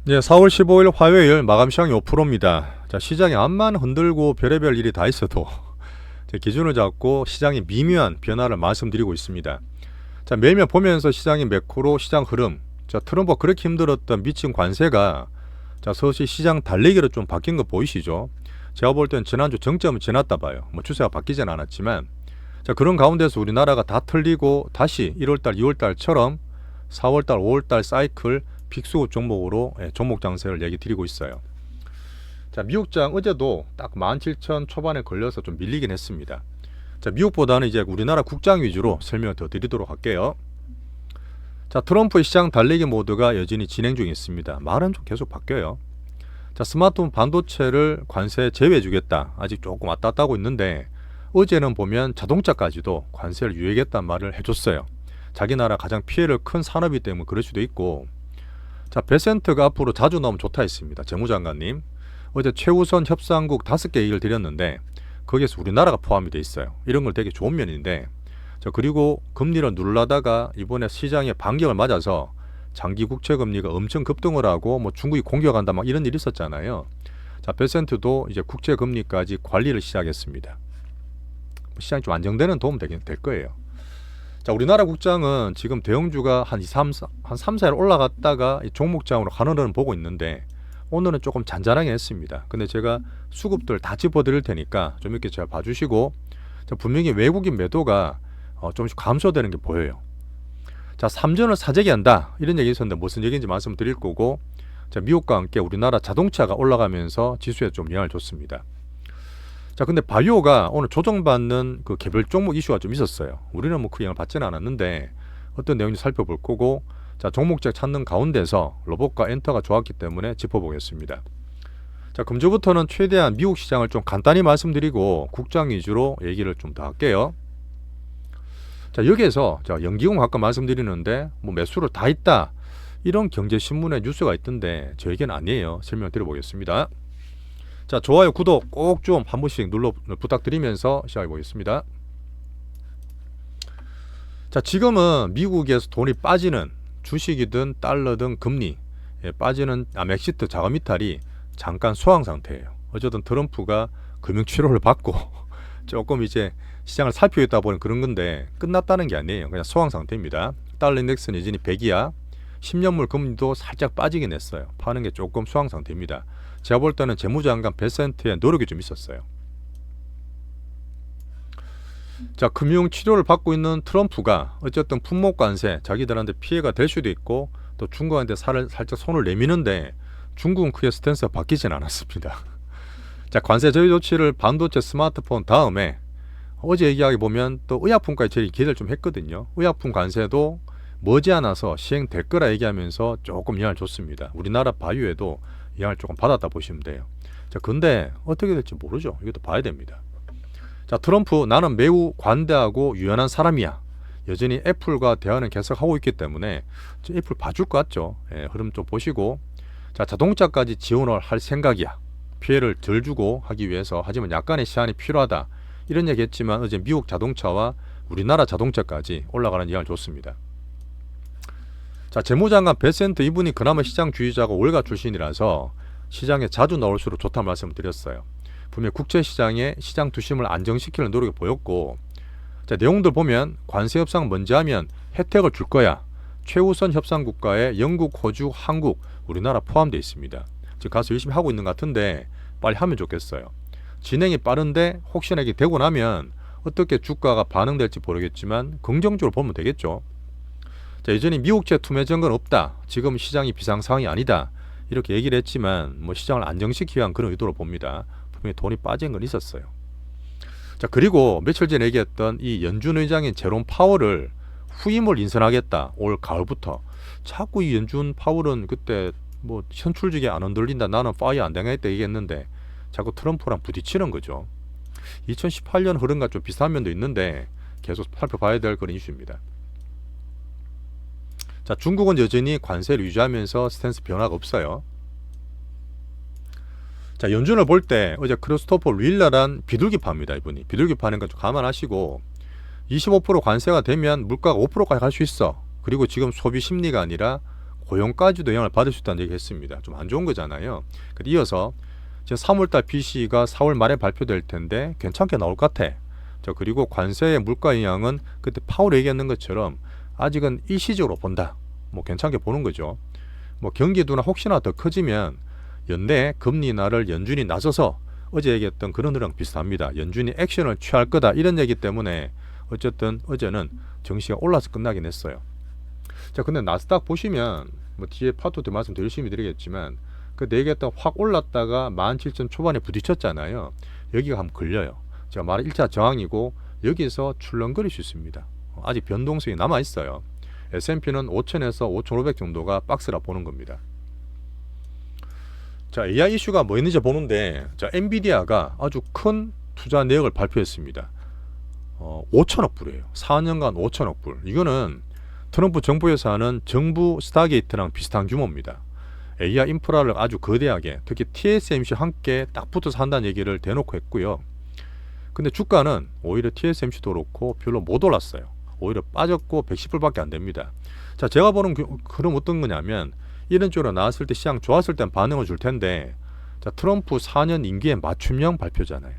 네, 4월 15일 화요일 마감 시황이 5%입니다. 자, 시장이 암만 흔들고 별의별 일이 다 있어도 제 기준을 잡고 시장이 미묘한 변화를 말씀드리고 있습니다. 자, 매일매일 보면서 시장의 매크로 시장 흐름, 자, 트럼프가 그렇게 힘들었던 미친 관세가 자, 서서히 시장 달리기로 좀 바뀐 거 보이시죠? 제가 볼 땐 지난주 정점은 지났다 봐요. 뭐 추세가 바뀌진 않았지만 자, 그런 가운데서 우리나라가 다 틀리고 다시 1월달, 2월달처럼 4월달, 5월달 사이클 빅수 종목으로 종목 장세를 얘기 드리고 있어요. 자, 미국장 어제도 딱 17,000 초반에 걸려서 좀 밀리긴 했습니다. 자, 미국보다는 이제 우리나라 국장 위주로 설명을 더 드리도록 할게요. 자, 트럼프의 시장 달리기 모드가 여전히 진행 중에 있습니다. 말은 좀 계속 바뀌어요. 자, 스마트폰 반도체를 관세 제외해 주겠다. 아직 조금 왔다 갔다 하고 있는데 어제는 보면 자동차까지도 관세를 유예하겠다는 말을 해줬어요. 자기 나라 가장 피해를 큰 산업이기 때문에 그럴 수도 있고, 자, 베센트가 앞으로 자주 나오면 좋다 했습니다. 재무장관님. 어제 최우선 협상국 5개 얘기를 드렸는데 거기에서 우리나라가 포함이 돼 있어요. 이런 걸 되게 좋은 면인데, 자, 그리고 금리를 누르다가 이번에 시장의 반격을 맞아서 장기 국채 금리가 엄청 급등을 하고 뭐 중국이 공격한다 막 이런 일이 있었잖아요. 자, 베센트도 이제 국채 금리까지 관리를 시작했습니다. 시장이 좀 안정되는 도움 되긴 될 거예요. 자, 우리나라 국장은 지금 대형주가 한 3, 4일 올라갔다가 종목장으로 가는 보고 있는데 오늘은 조금 잔잔하게 했습니다. 근데 제가 수급들 다 짚어드릴 테니까 좀 이렇게 잘 봐주시고, 자, 분명히 외국인 매도가 조금씩 감소되는 게 보여요. 자, 삼전을 사재기 한다 이런 얘기 있었는데 무슨 얘기인지 말씀드릴 거고, 자, 미국과 함께 우리나라 자동차가 올라가면서 지수에 좀 영향을 줬습니다. 자, 근데 바이오가 오늘 조정받는 그 개별 종목 이슈가 좀 있었어요. 우리는 뭐 그 영향을 받지는 않았는데 어떤 내용인지 살펴볼 거고, 자, 종목책 찾는 가운데서 로봇과 엔터가 좋았기 때문에 짚어보겠습니다. 자, 금주부터는 최대한 미국 시장을 좀 간단히 말씀드리고 국장 위주로 얘기를 좀 더 할게요. 자, 여기에서 자, 연기공 아까 말씀드리는데 뭐 매수를 다 했다 이런 경제신문에 뉴스가 있던데 저 얘기는 아니에요. 설명드려 보겠습니다. 자, 좋아요, 구독 꼭 좀 한 번씩 눌러 부탁드리면서 시작해 보겠습니다. 자, 지금은 미국에서 돈이 빠지는 주식이든 달러든 금리 빠지는 맥시트 자금 이탈이 잠깐 소강 상태예요. 어쨌든 트럼프가 금융 치료를 받고 조금 이제 시장을 살피고 보니 그런 건데 끝났다는 게 아니에요. 그냥 소강 상태입니다. 달러 인덱스는 여전히 100이야. 10년물 금리도 살짝 빠지긴 했어요. 파는 게 조금 소강 상태입니다. 제가 볼 때는 재무장관 베센트의 노력이 좀 있었어요. 자, 금융 치료를 받고 있는 트럼프가 어쨌든 품목 관세 자기들한테 피해가 될 수도 있고 또 중국한테 살짝 손을 내미는데 중국은 크게 스탠스가 바뀌진 않았습니다. 자, 관세 제외 조치를 반도체 스마트폰 다음에 어제 얘기하게 보면 또 의약품까지 저희 기대를 좀 했거든요. 의약품 관세도 머지않아서 시행될 거라 얘기하면서 조금 영향을 줬습니다. 우리나라 바이오에도 영향을 조금 받았다 보시면 돼요. 자, 근데 어떻게 될지 모르죠. 이것도 봐야 됩니다. 자, 트럼프 나는 매우 관대하고 유연한 사람이야. 여전히 애플과 대화는 계속하고 있기 때문에 애플 봐줄 것 같죠. 흐름 좀 보시고, 자, 자동차까지 지원을 할 생각이야. 피해를 덜 주고 하기 위해서. 하지만 약간의 시한이 필요하다 이런 얘기 했지만 어제 미국 자동차와 우리나라 자동차까지 올라가는 영향을 줬습니다. 자, 재무장관 베센트 이분이 그나마 시장 주의자가 월가 출신이라서 시장에 자주 나올수록 좋다는 말씀을 드렸어요. 분명히 국제시장의 시장 투심을 안정시키는 노력이 보였고, 자, 내용들 보면 관세 협상 먼저 하면 혜택을 줄 거야. 최우선 협상 국가에 영국, 호주, 한국, 우리나라 포함되어 있습니다. 지금 가서 열심히 하고 있는 것 같은데 빨리 하면 좋겠어요. 진행이 빠른데 혹시나 이게 되고 나면 어떻게 주가가 반응될지 모르겠지만 긍정적으로 보면 되겠죠. 자, 예전에 미국제 투매 증거는 없다. 지금 시장이 비상 상황이 아니다. 이렇게 얘기를 했지만 뭐 시장을 안정시키기 위한 그런 의도로 봅니다. 분명히 돈이 빠진 건 있었어요. 자, 그리고 며칠 전에 얘기했던 이 연준 의장인 제롬 파월을 후임을 인선하겠다. 올 가을부터. 자꾸 이 연준 파월은 그때 뭐 현출직에 안 흔들린다. 나는 파이어 안 당하겠다 얘기했는데 자꾸 트럼프랑 부딪히는 거죠. 2018년 흐름과 좀 비슷한 면도 있는데 계속 살펴봐야 될 그런 이슈입니다. 자, 중국은 여전히 관세를 유지하면서 스탠스 변화가 없어요. 자, 연준을 볼 때 어제 크리스토퍼 루일라란 비둘기파입니다. 이분이 비둘기파는 거 좀 감안하시고 25% 관세가 되면 물가가 5%까지 갈 수 있어. 그리고 지금 소비 심리가 아니라 고용까지도 영향을 받을 수 있다는 얘기 했습니다. 좀 안 좋은 거잖아요. 이어서 지금 3월달 PC가 4월 말에 발표될 텐데 괜찮게 나올 것 같아. 그리고 관세의 물가 영향은 그때 파월 얘기했는 것처럼 아직은 일시적으로 본다. 뭐 괜찮게 보는 거죠. 뭐 경기도나 혹시나 더 커지면 연내 금리 인하를 연준이 나서서 어제 얘기했던 그런 흐랑 비슷합니다. 연준이 액션을 취할 거다 이런 얘기 때문에 어쨌든 어제는 증시가 올라서 끝나긴 했어요. 자, 근데 나스닥 보시면 뭐 뒤에 파트 때 말씀 더 열심히 드리겠지만 그 얘기했던 확 올랐다가 17,000 초반에 부딪혔잖아요. 여기가 한번 걸려요. 제가 말한 1차 저항이고 여기서 출렁거릴 수 있습니다. 아직 변동성이 남아 있어요. S&P는 5,000에서 5,500 정도가 박스라 보는 겁니다. 자, AI 이슈가 뭐 있는지 보는데, 자, 엔비디아가 아주 큰 투자 내역을 발표했습니다. 5천억 불이에요. 4년간 5천억 불. 이거는 트럼프 정부에서 하는 정부 스타게이트랑 비슷한 규모입니다. AI 인프라를 아주 거대하게, 특히 TSMC와 함께 딱 붙어서 한다는 얘기를 대놓고 했고요. 근데 주가는 오히려 TSMC도 그렇고 별로 못 올랐어요. 오히려 빠졌고 110불밖에 안 됩니다. 자, 제가 보는 그럼 어떤 거냐면 이런 쪽으로 나왔을 때 시장 좋았을 땐 반응을 줄 텐데, 자, 트럼프 4년 임기의 맞춤형 발표잖아요.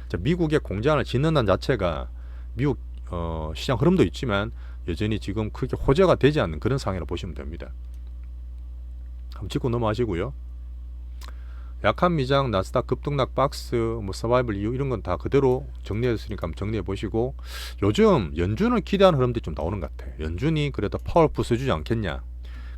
자, 미국의 공장을 짓는다는 자체가 미국 시장 흐름도 있지만 여전히 지금 크게 호재가 되지 않는 그런 상황이라고 보시면 됩니다. 한번 짚고 넘어가시고요. 약한 미장, 나스닥 급등락 박스, 뭐 서바이벌 이유 이런 건 다 그대로 정리했으니까 한번 정리해 보시고, 요즘 연준을 기대하는 흐름들이 좀 나오는 것 같아요. 연준이 그래도 파월 부숴주지 않겠냐.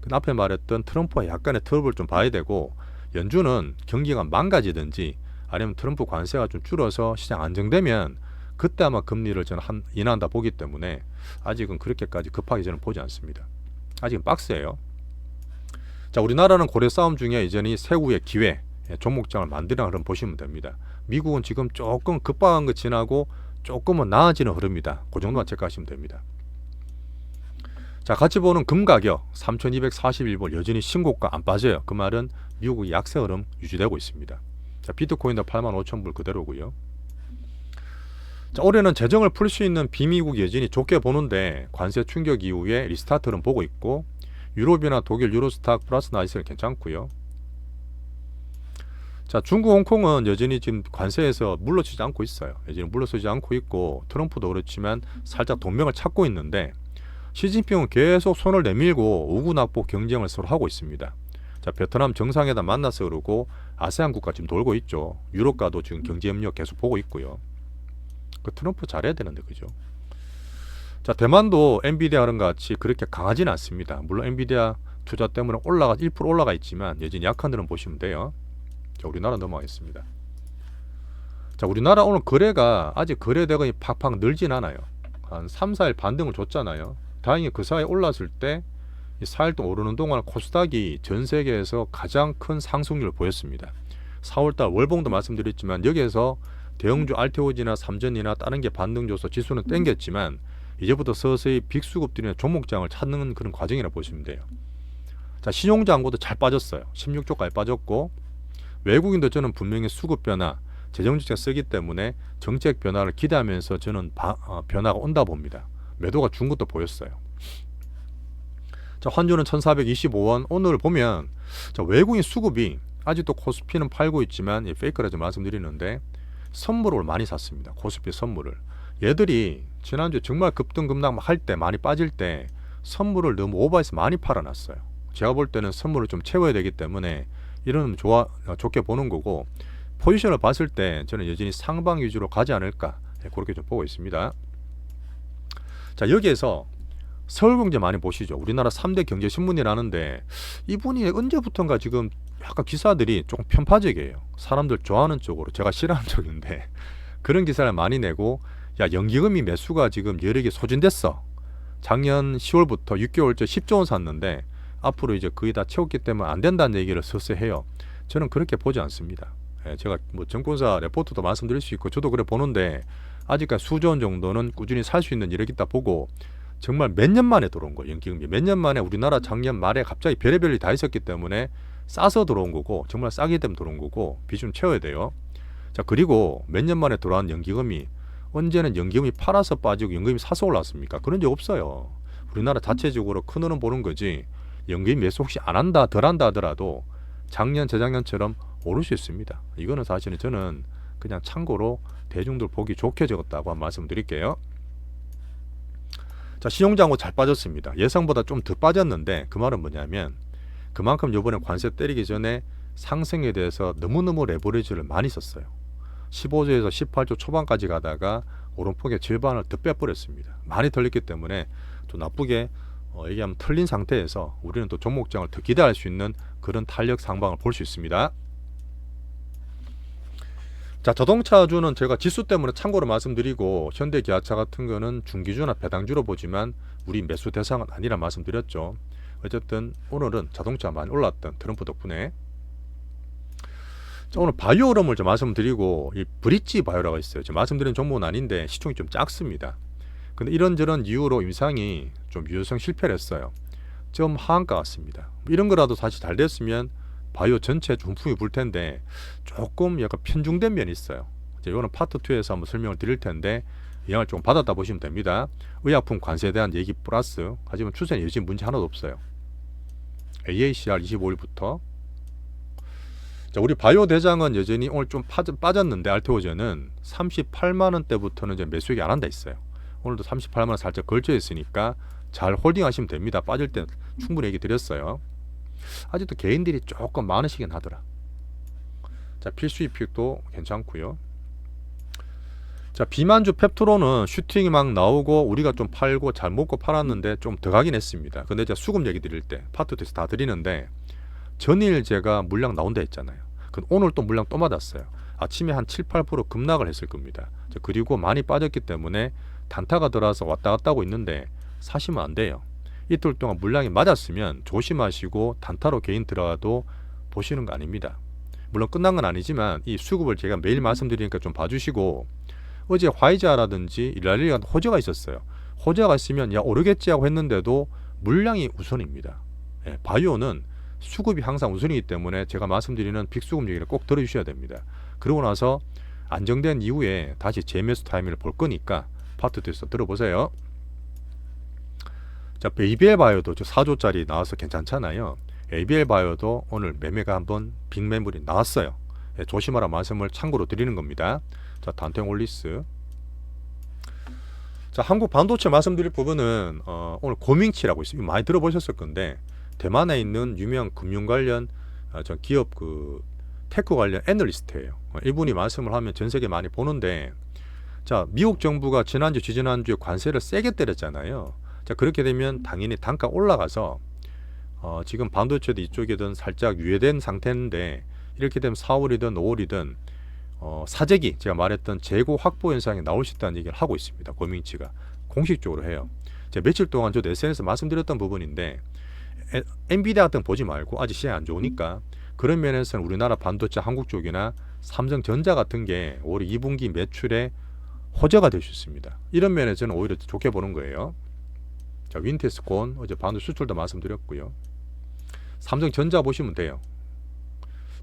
그 앞에 말했던 트럼프와 약간의 트러블을 좀 봐야 되고, 연준은 경기가 망가지든지 아니면 트럼프 관세가 좀 줄어서 시장 안정되면 그때 아마 금리를 저는 인하한다 보기 때문에 아직은 그렇게까지 급하게 저는 보지 않습니다. 아직은 박스예요. 자, 우리나라는 고래 싸움 중에 이전이 새우의 기회, 종목장을 만드는 흐름 보시면 됩니다. 미국은 지금 조금 급박한 거 지나고 조금은 나아지는 흐름이다. 그 정도만 체크하시면 됩니다. 자, 같이 보는 금 가격 3,241불 여전히 신고가 안 빠져요. 그 말은 미국의 약세 흐름 유지되고 있습니다. 자, 비트코인도 85,000불 그대로고요. 자, 올해는 재정을 풀 수 있는 비미국이 여전히 좋게 보는데 관세 충격 이후에 리스타트 흐름 보고 있고, 유럽이나 독일 유로스탁 플러스 나이스는 괜찮고요. 자, 중국 홍콩은 여전히 지금 관세에서 물러서지 않고 있어요. 여전히 물러서지 않고 있고, 트럼프도 그렇지만 살짝 동맹을 찾고 있는데, 시진핑은 계속 손을 내밀고 우구낙보 경쟁을 서로 하고 있습니다. 자, 베트남 정상회담 만나서 그러고 아세안 국가 지금 돌고 있죠. 유럽과도 지금 경제 협력 계속 보고 있고요. 그 트럼프 잘해야 되는데, 그죠? 자, 대만도 엔비디아랑 같이 그렇게 강하지는 않습니다. 물론 엔비디아 투자 때문에 1% 올라가 있지만 여전히 약한 데는 보시면 돼요. 자, 우리나라 넘어가겠습니다. 자, 우리나라 오늘 거래가 아직 거래 대금이 팍팍 늘진 않아요. 한 3, 4일 반등을 줬잖아요. 다행히 그 사이에 올랐을 때 4일 동안 오르는 동안 코스닥이 전 세계에서 가장 큰 상승률을 보였습니다. 4월달 월봉도 말씀드렸지만 여기에서 대형주 알테오지나 삼전이나 다른 게 반등 줘서 지수는 땡겼지만 이제부터 서서히 빅수급들이나 종목장을 찾는 그런 과정이라 보시면 돼요. 자, 신용장고도 잘 빠졌어요. 16조까지 빠졌고, 외국인도 저는 분명히 수급 변화, 재정정책 쓰기 때문에 정책 변화를 기대하면서 저는 변화가 온다 봅니다. 매도가 준 것도 보였어요. 자, 환율은 1425원. 오늘 보면 자, 외국인 수급이 아직도 코스피는 팔고 있지만 페이크라 좀 말씀드리는데 선물을 많이 샀습니다. 코스피 선물을. 얘들이 지난주에 정말 급등급락 할 때 많이 빠질 때 선물을 너무 오버해서 많이 팔아놨어요. 제가 볼 때는 선물을 좀 채워야 되기 때문에 이런 좋게 보는 거고, 포지션을 봤을 때 저는 여전히 상방 위주로 가지 않을까 그렇게 좀 보고 있습니다. 자, 여기에서 서울경제 많이 보시죠. 우리나라 3대 경제신문이라는데 이분이 언제부턴가 지금 약간 기사들이 조금 편파적이에요. 사람들 좋아하는 쪽으로, 제가 싫어하는 쪽인데 그런 기사를 많이 내고, 야, 연기금이 매수가 지금 여러 개 소진됐어. 작년 10월부터 6개월째 10조 원 샀는데 앞으로 이제 거의 다 채웠기 때문에 안 된다는 얘기를 서서 해요. 저는 그렇게 보지 않습니다. 제가 뭐 증권사 레포트도 말씀드릴 수 있고 저도 그래 보는데 아직까지 수조 원 정도는 꾸준히 살 수 있는 이력이 있다 보고, 정말 몇 년 만에 들어온 거예요. 연기금이 몇 년 만에 우리나라 작년 말에 갑자기 별의별 일이 다 있었기 때문에 싸서 들어온 거고, 정말 싸기 때문에 들어온 거고, 비중 채워야 돼요. 자, 그리고 몇 년 만에 들어온 연기금이 언제는 연기금이 팔아서 빠지고 연기금이 사서 올랐습니까? 그런 적 없어요. 우리나라 자체적으로 큰 흐름 보는 거지 연기인 매수 혹시 안 한다, 덜 한다 하더라도 작년, 재작년처럼 오를 수 있습니다. 이거는 사실은 저는 그냥 참고로 대중들 보기 좋게 적었다고 한 말씀 드릴게요. 자, 신용장고 잘 빠졌습니다. 예상보다 좀 더 빠졌는데 그 말은 뭐냐면 그만큼 이번에 관세 때리기 전에 상승에 대해서 너무너무 레버리지를 많이 썼어요. 15조에서 18조 초반까지 가다가 오름폭의 절반을 더 빼버렸습니다. 많이 털렸기 때문에 또 나쁘게 얘기하면 털린 상태에서 우리는 또 종목장을 더 기대할 수 있는 그런 탄력 상방을 볼 수 있습니다. 자, 자동차주는 제가 지수 때문에 참고로 말씀드리고 현대기아차 같은 거는 중기주나 배당주로 보지만 우리 매수 대상은 아니라 말씀드렸죠. 어쨌든 오늘은 자동차 많이 올랐던 트럼프 덕분에. 자, 오늘 바이오름을 좀 말씀드리고 이 브릿지 바이오라고 있어요. 지금 말씀드린 종목은 아닌데 시총이 좀 작습니다. 근데 이런저런 이유로 임상이 좀 유효성 실패를 했어요. 좀 하한가 같습니다. 이런 거라도 사실 잘 됐으면 바이오 전체 중풍이 불 텐데 조금 약간 편중된 면이 있어요. 이거는 파트 2에서 한번 설명을 드릴 텐데 영향을 좀 받았다 보시면 됩니다. 의약품 관세에 대한 얘기 플러스 하지만 추세는 여전히 문제 하나도 없어요. AACR 25일부터. 자, 우리 바이오 대장은 여전히 오늘 좀 빠졌는데 알테오젠은 38만원대부터는 이제 매수액이 안 한다 있어요. 오늘도 38만원 살짝 걸쳐 있으니까 잘 홀딩하시면 됩니다. 빠질 때 충분히 얘기 드렸어요. 아직도 개인들이 조금 많으시긴 하더라. 자, 필수 이픽도 괜찮고요. 자, 비만주 펩토로는 슈팅이 막 나오고 우리가 좀 팔고 잘 먹고 팔았는데 좀 더 가긴 했습니다. 근데 제가 수급 얘기 드릴 때 파트 2에서 다 드리는데 전일 제가 물량 나온다 했잖아요. 오늘 또 물량 또 맞았어요. 아침에 한 7, 8% 급락을 했을 겁니다. 그리고 많이 빠졌기 때문에 단타가 들어와서 왔다 갔다 하고 있는데 사시면 안 돼요. 이틀 동안 물량이 맞았으면 조심하시고 단타로 개인 들어가도 보시는 거 아닙니다. 물론 끝난 건 아니지만 이 수급을 제가 매일 말씀드리니까 좀 봐주시고 어제 화이자라든지 일랄리가 호재가 있었어요. 호재가 있으면 야 오르겠지 하고 했는데도 물량이 우선입니다. 예, 바이오는 수급이 항상 우선이기 때문에 제가 말씀드리는 빅수급 얘기를 꼭 들어주셔야 됩니다. 그러고 나서 안정된 이후에 다시 재매수 타이밍을 볼 거니까 파트 2에서 들어보세요. 자, ABL 바이오도 4조짜리 나와서 괜찮잖아요. ABL 바이오도 오늘 매매가 한번 빅매물이 나왔어요. 예, 조심하라 말씀을 참고로 드리는 겁니다. 자, 단탱올리스. 자, 한국 반도체 말씀드릴 부분은 오늘 고밍치라고 있어요. 많이 들어보셨을 건데 대만에 있는 유명 금융 관련 저 기업 그 테크 관련 애널리스트예요. 이분이 말씀을 하면 전 세계 많이 보는데 자, 미국 정부가 지난주 지지난주에 관세를 세게 때렸잖아요. 자, 그렇게 되면 당연히 단가 올라가서 지금 반도체도 이쪽이든 살짝 유예된 상태인데 이렇게 되면 4월이든 5월이든 사재기 제가 말했던 재고 확보 현상이 나올 수 있다는 얘기를 하고 있습니다. 고민치가 공식적으로 해요. 제가 며칠 동안 저도 SNS 말씀드렸던 부분인데 엔비디아 같은 거 보지 말고 아직 시장이 안 좋으니까 그런 면에서는 우리나라 반도체 한국 쪽이나 삼성전자 같은 게 올해 2분기 매출에 호재가 될 수 있습니다. 이런 면에서는 오히려 좋게 보는 거예요. 자, 윈테스콘 어제 반도체 수출도 말씀드렸고요. 삼성전자 보시면 돼요.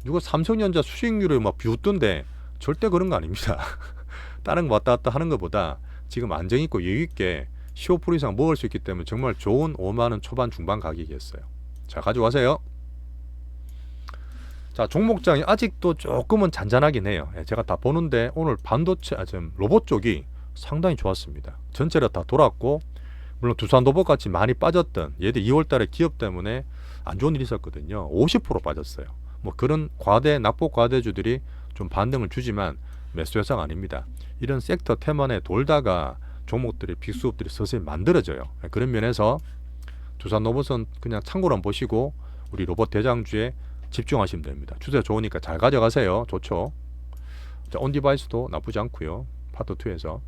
누가 삼성전자 수익률을 막 비웃던데 절대 그런 거 아닙니다. 다른 거 왔다 갔다 하는 것보다 지금 안정있고 여유있게 15% 이상 먹을 수 있기 때문에 정말 좋은 5만원 초반 중반 가격이었어요. 자, 가져가세요. 자, 종목장이 아직도 조금은 잔잔하긴 해요. 제가 다 보는데 오늘 반도체 지금 로봇 쪽이 상당히 좋았습니다. 전체로 다 돌았고 물론 두산로봇 같이 많이 빠졌던 얘들 2월달에 기업 때문에 안 좋은 일이 있었거든요. 50% 빠졌어요. 뭐 그런 낙폭 과대주들이 좀 반등을 주지만 매수 대상 아닙니다. 이런 섹터 테만에 돌다가 종목들이 빅수업들이 서서히 만들어져요. 그런 면에서 두산로봇은 그냥 참고로 보시고 우리 로봇 대장주에 집중하시면 됩니다. 추세 좋으니까 잘 가져가세요. 좋죠. 자, 온디바이스도 나쁘지 않고요. 파트 2에서.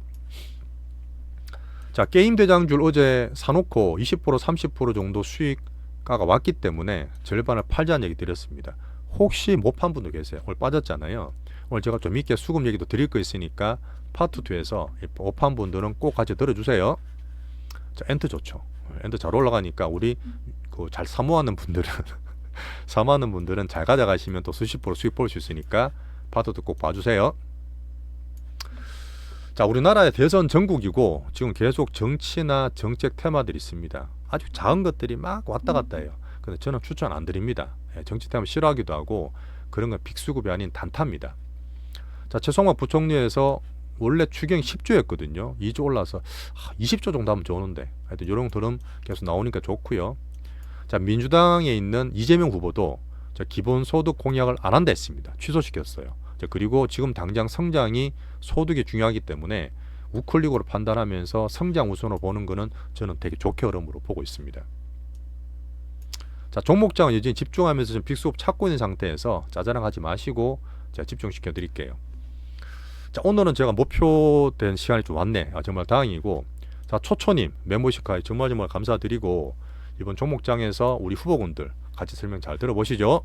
자, 게임 대장주를 어제 사놓고 20% 30% 정도 수익가가 왔기 때문에 절반을 팔자는 얘기 드렸습니다. 혹시 못 판 분도 계세요. 오늘 빠졌잖아요. 오늘 제가 좀 있게 수급 얘기도 드릴 거 있으니까 파트 2에서 못 판 분들은 꼭 같이 들어주세요. 자, 엔트 좋죠. 엔트 잘 올라가니까 우리 그 잘 사모하는 분들은 사모하는 분들은 잘 가져가시면 또 수십 프로 수익 볼 수 있으니까 파트도 꼭 봐주세요. 자, 우리나라의 대선 전국이고 지금 계속 정치나 정책 테마들이 있습니다. 아주 작은 것들이 막 왔다 갔다 해요. 근데 저는 추천 안 드립니다. 예, 정치 때문에 싫어하기도 하고 그런 건 빅수급이 아닌 단타입니다. 자, 최성화 부총리에서 원래 추경이 10조였거든요. 2조 올라서 20조 정도 하면 좋은데 하여튼 이런 흐름 계속 나오니까 좋고요. 자, 민주당에 있는 이재명 후보도 기본소득 공약을 안 한다 했습니다. 취소시켰어요. 자, 그리고 지금 당장 성장이 소득이 중요하기 때문에 우클릭으로 판단하면서 성장 우선으로 보는 거는 저는 되게 좋게 흐름으로 보고 있습니다. 자, 종목장은 여전히 집중하면서 좀 빅수급 찾고 있는 상태에서 짜잘하지 마시고 제가 집중시켜 드릴게요. 자, 오늘은 제가 목표된 시간이 좀 왔네. 정말 다행이고. 자, 초초님 멤버십까지 정말 감사드리고 이번 종목장에서 우리 후보군들 같이 설명 잘 들어보시죠.